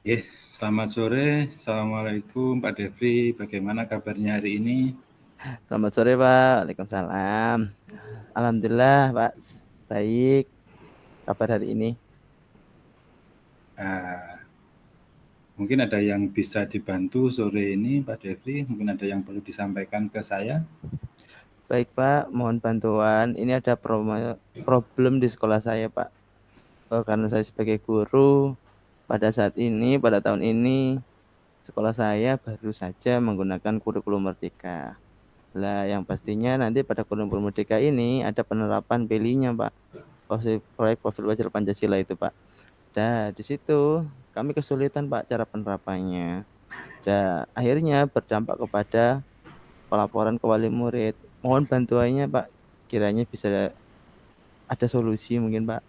Selamat sore. Assalamualaikum Pak Devri. Bagaimana kabarnya hari ini? Selamat sore Pak, Waalaikumsalam. Alhamdulillah Pak, baik. Kabar hari ini? Ah, mungkin ada yang bisa dibantu sore ini Pak Devri. Mungkin ada yang perlu disampaikan ke saya. Baik Pak, mohon bantuan. Ini ada problem di sekolah saya Pak. Karena saya sebagai guru, pada tahun ini, sekolah saya baru saja menggunakan kurikulum Merdeka. Lah, yang pastinya nanti pada kurikulum Merdeka ini ada penerapan PELI-nya Pak. Proyek Profil Belajar Pancasila itu Pak. Nah, di situ kami kesulitan Pak cara penerapannya. Dan akhirnya berdampak kepada pelaporan ke wali murid. Mohon bantuannya Pak, kiranya bisa ada solusi mungkin Pak.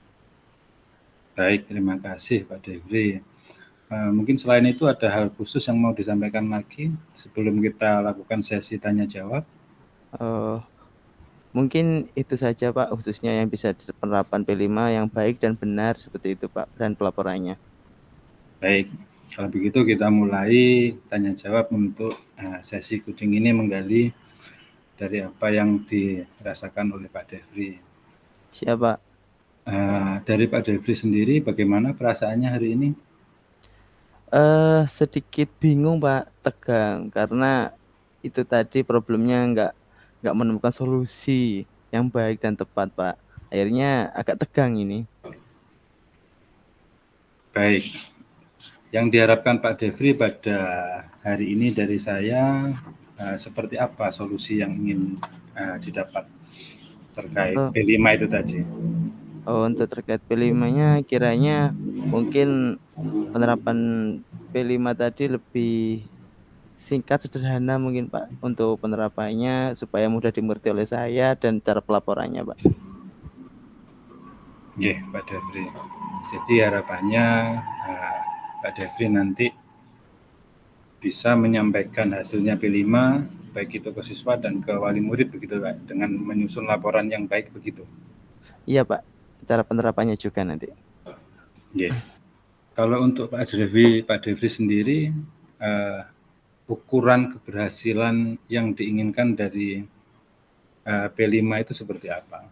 Baik, terima kasih Pak Devri. Mungkin selain itu ada hal khusus yang mau disampaikan lagi sebelum kita lakukan sesi tanya jawab. Eh, Mungkin itu saja Pak, khususnya yang bisa penerapan P5 yang baik dan benar seperti itu Pak, dan pelaporannya. Baik, kalau begitu kita mulai tanya jawab untuk sesi kucing ini menggali dari apa yang dirasakan oleh Pak Devri. Siapa? Dari Pak Devri sendiri, bagaimana perasaannya hari ini? Sedikit bingung Pak, tegang karena itu tadi problemnya nggak menemukan solusi yang baik dan tepat Pak. Akhirnya agak tegang ini. Baik, yang diharapkan Pak Devri pada hari ini dari saya seperti apa solusi yang ingin didapat terkait Eh, P5 itu tadi? untuk terkait P5-nya kiranya mungkin penerapan P5 tadi lebih singkat sederhana mungkin Pak untuk penerapannya supaya mudah dimengerti oleh saya dan cara pelaporannya Pak. Oke, Pak Devri. Jadi harapannya Pak Devri nanti bisa menyampaikan hasilnya P5 baik itu ke siswa dan ke wali murid begitu Pak, dengan menyusun laporan yang baik begitu. Iya Pak, cara penerapannya juga nanti. Oke. Kalau untuk Pak Devri sendiri, uh, ukuran keberhasilan yang diinginkan dari P5 itu seperti apa?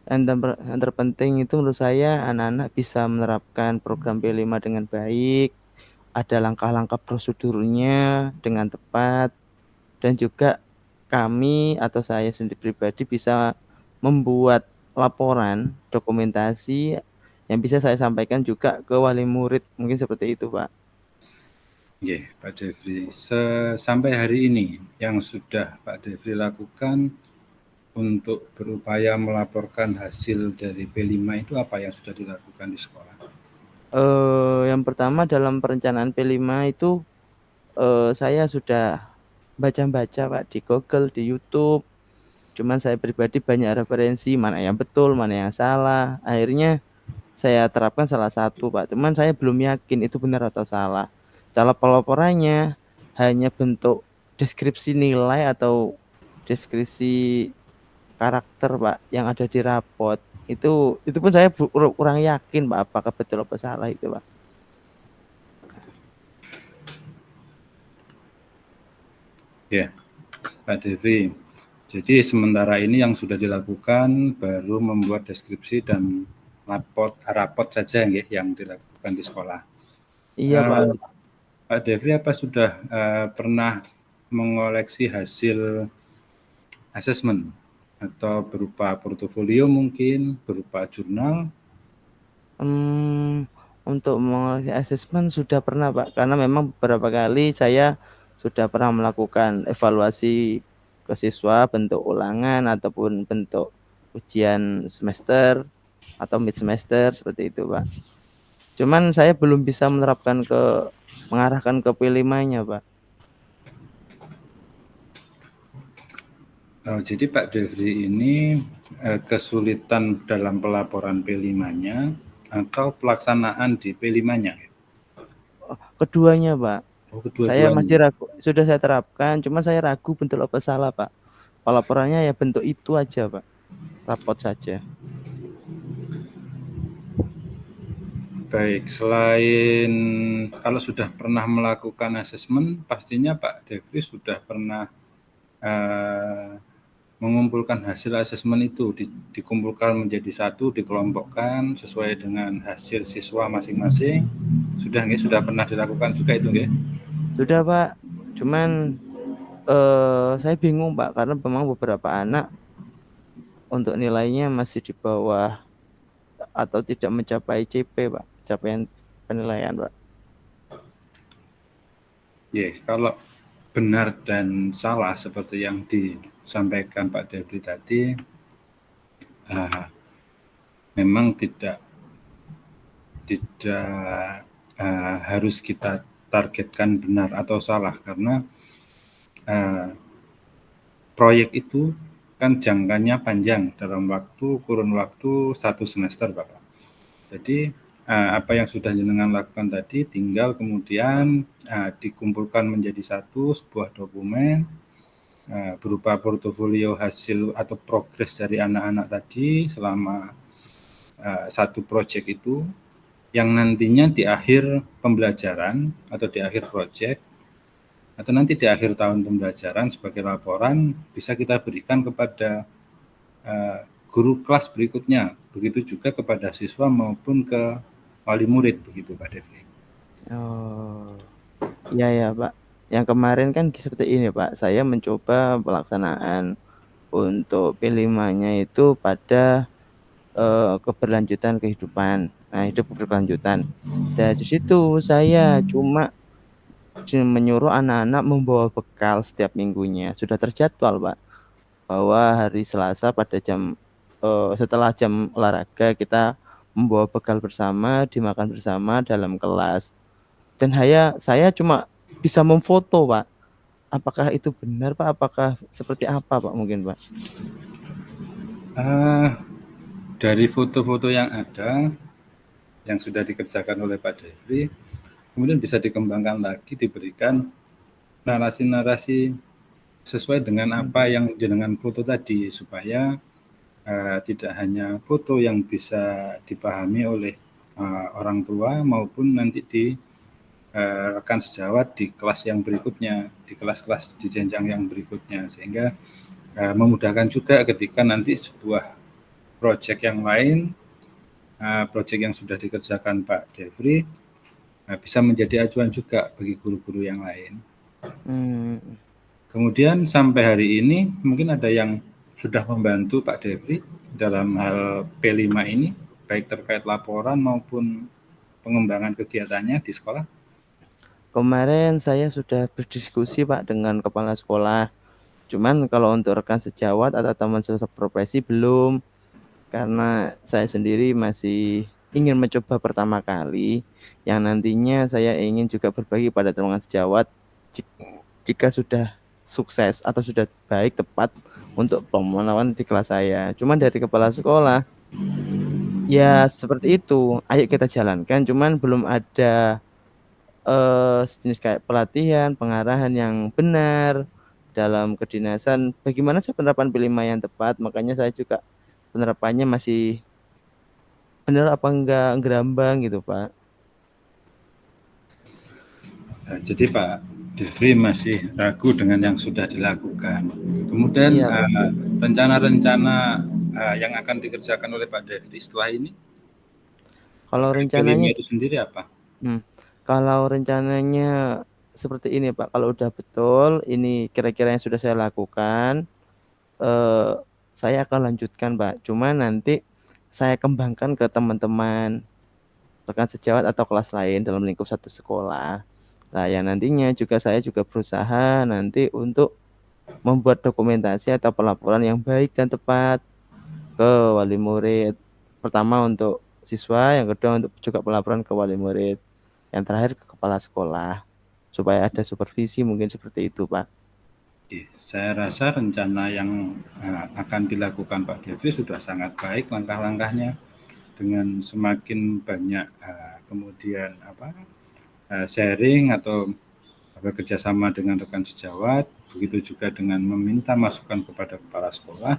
Yang terpenting itu menurut saya anak-anak bisa menerapkan program P5 dengan baik, ada langkah-langkah prosedurnya dengan tepat, dan juga kami atau saya sendiri pribadi bisa membuat laporan dokumentasi yang bisa saya sampaikan juga ke wali murid, mungkin seperti itu Pak. Oke, Pak Devri. Sampai hari ini yang sudah Pak Devri lakukan untuk berupaya melaporkan hasil dari P5 itu apa yang sudah dilakukan di sekolah? Yang pertama dalam perencanaan P5 itu saya sudah baca-baca Pak di Google, di YouTube. Cuman saya pribadi banyak referensi mana yang betul, mana yang salah. Akhirnya saya terapkan salah satu Pak. Cuman saya belum yakin itu benar atau salah. Cara pelaporannya hanya bentuk deskripsi nilai atau deskripsi karakter Pak yang ada di rapot. Itu pun saya kurang yakin Pak apakah betul atau salah itu Pak. Ya, Pak Devri. Jadi sementara ini yang sudah dilakukan baru membuat deskripsi dan rapot saja ya, yang dilakukan di sekolah. Iya Pak. Uh, Pak Devri apa sudah pernah mengoleksi hasil asesmen atau berupa portofolio mungkin, berupa jurnal? Hmm, untuk mengoleksi asesmen sudah pernah Pak, karena memang beberapa kali saya sudah pernah melakukan evaluasi ke siswa bentuk ulangan ataupun bentuk ujian semester atau mid semester seperti itu Pak. Cuman saya belum bisa mengarahkan ke P5-nya Pak. Jadi Pak Devri ini kesulitan dalam pelaporan P5-nya atau pelaksanaan di P5-nya? Keduanya Pak. Oh, Saya kedua-duanya. masih ragu, sudah saya terapkan, cuman saya ragu bentuk apa salah Pak. Pelaporannya ya bentuk itu aja Pak, rapot saja. Baik, selain kalau sudah pernah melakukan asesmen, pastinya Pak Devri sudah pernah mengumpulkan hasil asesmen itu, dikumpulkan menjadi satu, dikelompokkan sesuai dengan hasil siswa masing-masing. Sudah pernah dilakukan juga itu nggih? Sudah Pak, cuman saya bingung Pak karena memang beberapa anak untuk nilainya masih di bawah atau tidak mencapai CP Pak, capaian penilaian Pak. Kalau benar dan salah seperti yang disampaikan Pak Devri tadi, memang tidak harus kita targetkan benar atau salah, karena proyek itu kan jangkanya panjang dalam kurun waktu 1 semester Bapak. Jadi apa yang sudah jenengan lakukan tadi tinggal kemudian dikumpulkan menjadi sebuah dokumen berupa portofolio hasil atau progres dari anak-anak tadi selama satu proyek itu, yang nantinya di akhir pembelajaran atau di akhir proyek atau nanti di akhir tahun pembelajaran sebagai laporan bisa kita berikan kepada guru kelas berikutnya, begitu juga kepada siswa maupun ke wali murid, begitu Pak Devri. Oh, iya ya Pak. Yang kemarin kan seperti ini Pak, saya mencoba pelaksanaan untuk P5-nya itu pada keberlanjutan kehidupan. Nah, hidup berkelanjutan. Dan di situ saya cuma menyuruh anak-anak membawa bekal setiap minggunya. Sudah terjadwal, Pak, bahwa hari Selasa pada setelah jam olahraga kita membawa bekal bersama, dimakan bersama dalam kelas. Dan saya cuma bisa memfoto, Pak. Apakah itu benar, Pak? Apakah seperti apa, Pak? Mungkin, Pak. Dari foto-foto yang ada, yang sudah dikerjakan oleh Pak Devri, kemudian bisa dikembangkan lagi, diberikan narasi-narasi sesuai dengan apa yang jenengan foto tadi, supaya tidak hanya foto yang bisa dipahami oleh orang tua maupun nanti di rekan sejawat di kelas yang berikutnya, di kelas-kelas di jenjang yang berikutnya, sehingga memudahkan juga ketika nanti sebuah proyek yang lain, proyek yang sudah dikerjakan Pak Devri, bisa menjadi acuan juga bagi guru-guru yang lain. Kemudian sampai hari ini mungkin ada yang sudah membantu Pak Devri dalam hal P5 ini, baik terkait laporan maupun pengembangan kegiatannya di sekolah. Kemarin saya sudah berdiskusi Pak dengan kepala sekolah. Cuman kalau untuk rekan sejawat atau teman seprofesi belum, karena saya sendiri masih ingin mencoba pertama kali, yang nantinya saya ingin juga berbagi pada teman sejawat jika sudah sukses atau sudah baik tepat untuk pemantauan di kelas saya. Cuman dari kepala sekolah ya seperti itu, ayo kita jalankan. Cuman belum ada sejenis kayak pelatihan, pengarahan yang benar dalam kedinasan. Bagaimana sih penerapan P5 yang tepat? Makanya saya juga penerapannya masih benar apa enggak gerambang gitu, Pak. Jadi Pak Devri masih ragu dengan yang sudah dilakukan. Kemudian Iya, Pak. rencana-rencana yang akan dikerjakan oleh Pak Devri setelah ini Kalau terkait rencananya, P5 itu sendiri apa? kalau rencananya seperti ini, Pak. Kalau udah betul, ini kira-kira yang sudah saya lakukan, eh, saya akan lanjutkan, Pak. Cuma nanti saya kembangkan ke teman-teman rekan sejawat atau kelas lain dalam lingkup satu sekolah. Nah, yang nantinya juga saya juga berusaha nanti untuk membuat dokumentasi atau pelaporan yang baik dan tepat ke wali murid. Pertama untuk siswa, yang kedua untuk juga pelaporan ke wali murid, yang terakhir ke kepala sekolah supaya ada supervisi mungkin seperti itu, Pak. Saya rasa rencana yang akan dilakukan Pak Devri sudah sangat baik langkah-langkahnya, dengan semakin banyak kemudian sharing atau bekerjasama dengan rekan sejawat, begitu juga dengan meminta masukan kepada kepala sekolah.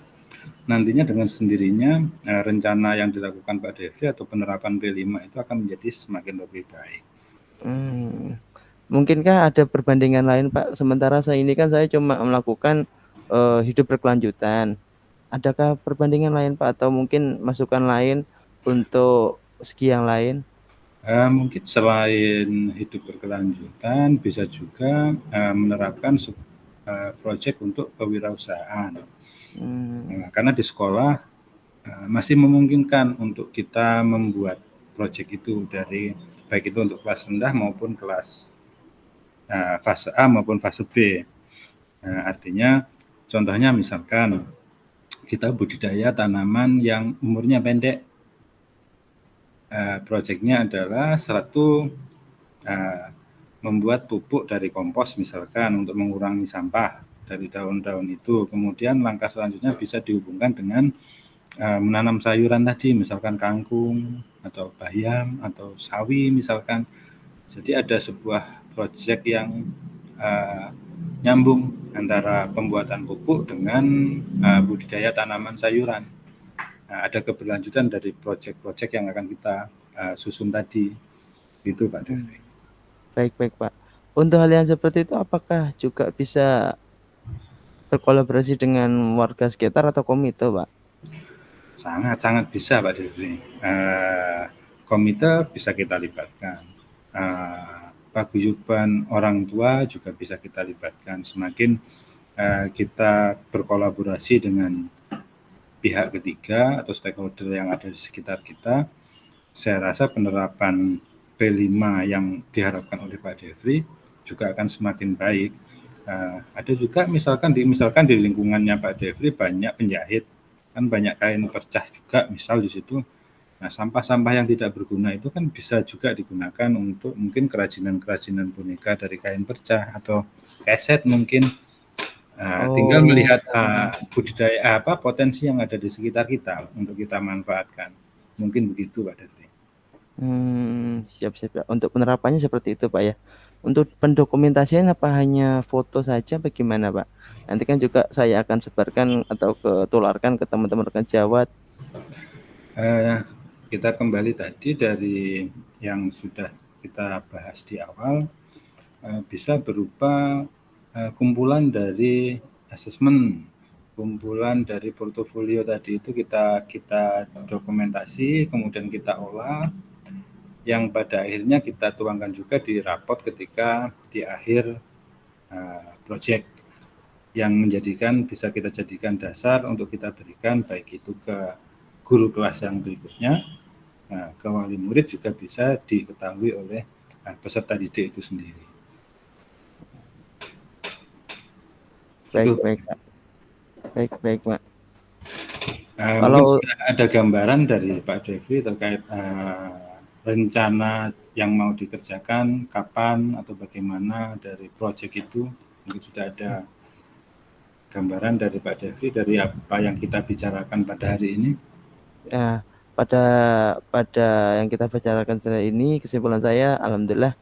nantinya dengan sendirinya rencana yang dilakukan Pak Devri atau penerapan P5 itu akan menjadi semakin lebih baik. Mungkinkah ada perbandingan lain Pak? Sementara saya cuma melakukan hidup berkelanjutan. Adakah perbandingan lain Pak atau mungkin masukan lain untuk segi yang lain? Mungkin selain hidup berkelanjutan bisa juga menerapkan proyek untuk kewirausahaan. Karena di sekolah masih memungkinkan untuk kita membuat proyek itu dari baik itu untuk kelas rendah maupun kelas fase A maupun fase B. Artinya contohnya misalkan kita budidaya tanaman yang umurnya pendek. Proyeknya adalah satu membuat pupuk dari kompos misalkan untuk mengurangi sampah dari daun-daun itu. Kemudian langkah selanjutnya bisa dihubungkan dengan menanam sayuran tadi, misalkan kangkung atau bayam atau sawi misalkan. Jadi ada sebuah proyek yang nyambung antara pembuatan pupuk dengan budidaya tanaman sayuran. Ada keberlanjutan dari proyek-proyek yang akan kita susun tadi. Itu Pak Devri. Baik Pak. Untuk hal yang seperti itu apakah juga bisa berkolaborasi dengan warga sekitar atau komite Pak? Sangat bisa Pak Devri. Komite bisa kita libatkan. Paguyuban orang tua juga bisa kita libatkan. Semakin kita berkolaborasi dengan pihak ketiga atau stakeholder yang ada di sekitar kita, saya rasa penerapan P5 yang diharapkan oleh Pak Devri juga akan semakin baik. Ada juga misalkan di lingkungannya Pak Devri banyak penjahit, kan banyak kain pecah juga misal di situ. Nah, sampah-sampah yang tidak berguna itu kan bisa juga digunakan untuk mungkin kerajinan-kerajinan boneka dari kain pecah atau keset mungkin. Tinggal melihat budidaya potensi yang ada di sekitar kita untuk kita manfaatkan. Mungkin begitu Pak Devri. Siap. Untuk penerapannya seperti itu Pak ya. Untuk pendokumentasian apa hanya foto saja bagaimana Pak? Nanti kan juga saya akan sebarkan atau tularkan ke teman-teman rekan sejawat. Kita kembali tadi dari yang sudah kita bahas di awal, bisa berupa kumpulan dari asesmen, kumpulan dari portofolio tadi itu kita dokumentasi, kemudian kita olah, yang pada akhirnya kita tuangkan juga di rapot ketika di akhir proyek, yang bisa kita jadikan dasar untuk kita berikan baik itu ke guru kelas yang berikutnya, ke wali murid juga bisa diketahui oleh peserta didik itu sendiri. Baik Pak. Kalau mungkin ada gambaran dari Pak Devri terkait rencana yang mau dikerjakan, kapan atau bagaimana dari proyek itu, mungkin sudah ada gambaran dari Pak Devri dari apa yang kita bicarakan pada hari ini. Ya, pada yang kita bicarakan hari ini, kesimpulan saya, alhamdulillah,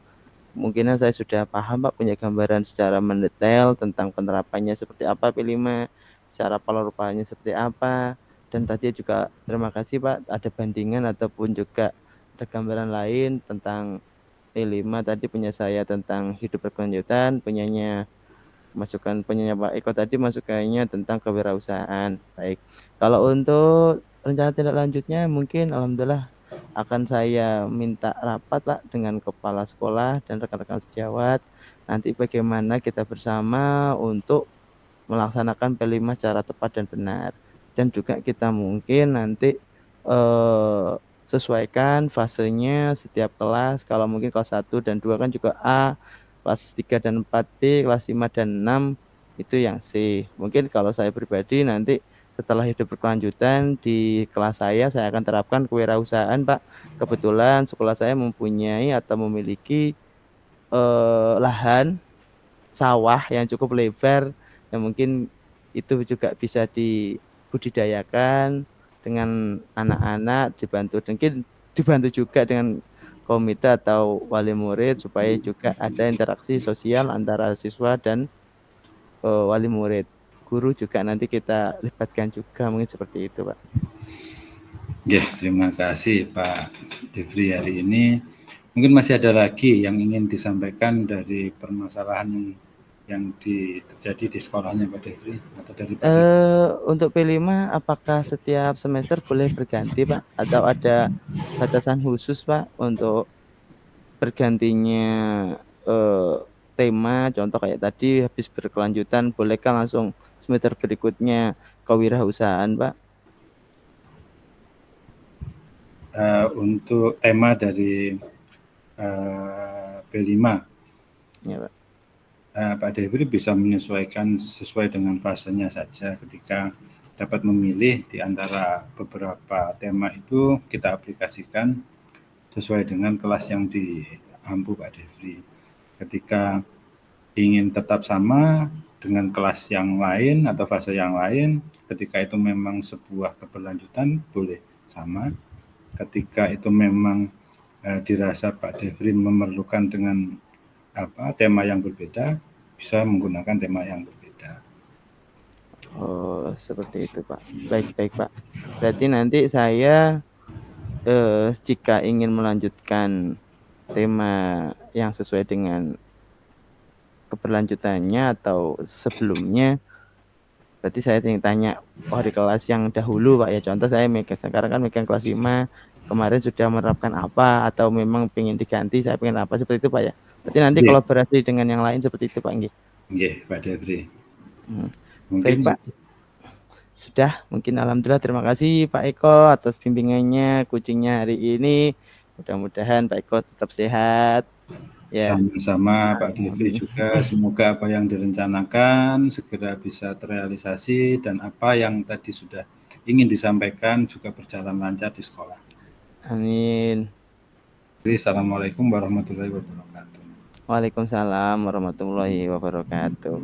mungkin saya sudah paham Pak, punya gambaran secara mendetail tentang penerapannya seperti apa P5, secara penerapannya seperti apa, dan tadi juga terima kasih Pak, ada bandingan ataupun juga ada gambaran lain tentang P5 tadi punya saya tentang hidup berkelanjutan, punyanya Pak Eko tadi masukannya tentang kewirausahaan. Baik. Kalau untuk rencana tindak lanjutnya mungkin alhamdulillah akan saya minta rapat Pak dengan kepala sekolah dan rekan-rekan sejawat. Nanti bagaimana kita bersama untuk melaksanakan P5 secara tepat dan benar. Dan juga kita mungkin nanti sesuaikan fasenya setiap kelas. Kalau mungkin kelas 1 dan 2 kan juga A, kelas 3 dan 4 B, kelas 5 dan 6 itu yang C. Mungkin kalau saya pribadi nanti setelah hidup berkelanjutan di kelas saya akan terapkan kewirausahaan Pak. Kebetulan sekolah saya mempunyai atau memiliki lahan sawah yang cukup lebar yang mungkin itu juga bisa dibudidayakan dengan anak-anak, dibantu juga dengan komite atau wali murid supaya juga ada interaksi sosial antara siswa dan wali murid, guru juga nanti kita libatkan juga, mungkin seperti itu Pak. Ya, terima kasih Pak Devri hari ini. Mungkin masih ada lagi yang ingin disampaikan dari permasalahan yang terjadi di sekolahnya Pak Devri atau dari Pak Devri? Untuk P5 apakah setiap semester boleh berganti Pak? Atau ada batasan khusus Pak untuk bergantinya tema? Contoh kayak tadi habis berkelanjutan, bolehkah langsung semester berikutnya kewirausahaan Pak? Untuk tema dari P5, Ya Pak. Pak Devri bisa menyesuaikan sesuai dengan fasenya saja. Ketika dapat memilih di antara beberapa tema itu, kita aplikasikan sesuai dengan kelas yang diampu Pak Devri. Ketika ingin tetap sama dengan kelas yang lain atau fase yang lain, ketika itu memang sebuah keberlanjutan, boleh sama. Ketika itu memang dirasa Pak Devri memerlukan dengan tema yang berbeda, bisa menggunakan tema yang berbeda. Oh, seperti itu Pak. Baik Pak. Berarti nanti saya jika ingin melanjutkan tema yang sesuai dengan keberlanjutannya atau sebelumnya, berarti saya tanya di kelas yang dahulu Pak ya. Contoh saya sekarang kan megang kelas 5, kemarin sudah menerapkan apa atau memang pengen diganti, saya pengen apa, seperti itu Pak ya. Berarti nanti Nggih. kolaborasi dengan yang lain seperti itu Pak nggih. Nggih, Pak Devri. Baik Mungkin Pak. Sudah, mungkin alhamdulillah terima kasih Pak Eko atas bimbingannya kucingnya hari ini. Mudah-mudahan Pak Eko tetap sehat. Ya. sama-sama Pak Devri juga, semoga apa yang direncanakan segera bisa terrealisasi dan apa yang tadi sudah ingin disampaikan juga berjalan lancar di sekolah. Amin. Assalamualaikum warahmatullahi wabarakatuh. Waalaikumsalam warahmatullahi wabarakatuh.